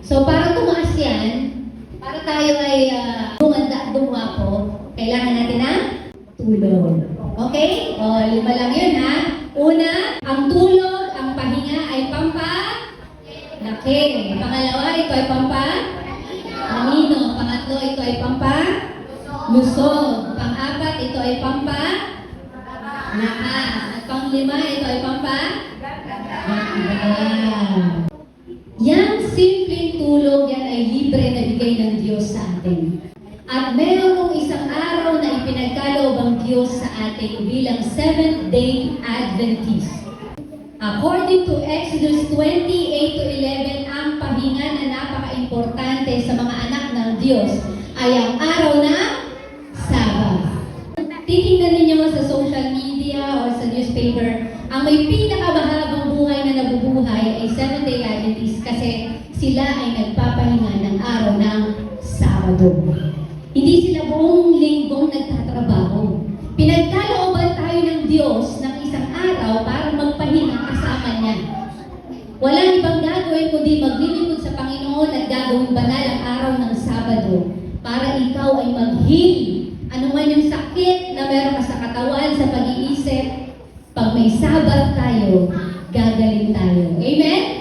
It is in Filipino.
So para tumaas yan, para tayo ay dumanda, dumwapo, kailangan natin ng tulog. Okay? O, 5 lang yun ha. Una, ang tulog, ang pahinga ay laki. Pangalawa, ito ay panino. Pangatlo, ito ay lusog. Pang-apat, ito ay lakas. At pang-5, ito ay Yang simpleng tulog, yan ay libre na bigay ng Diyos sa atin. At mayroong isang araw na ipinagkaloob ang Diyos sa atin bilang Seventh-day Adventist. According to Exodus 28-11, ang pahinga na napaka-importante sa mga anak ng Diyos ay ang araw na Sabbath. Titingnan ninyo sa social media o sa newspaper, ang may pinakamahabang buhay na nabubuhay ay Seventh-day Adventist kasi sila ay nagpapahinga ng araw ng Sabado. Hindi sila buong linggong nagtatrabaho. Pinagkalooban tayo ng Diyos ng isang araw para magpahinga kasama niya. Walang ibang gagawin kundi maglilingkod sa Panginoon at gagawin banal ang araw ng Sabado para ikaw ay mag-heal. Ano man yung sakit na meron ka sa katawan, sa pag-iisip, pag may Sabat tayo, gagaling tayo. Amen?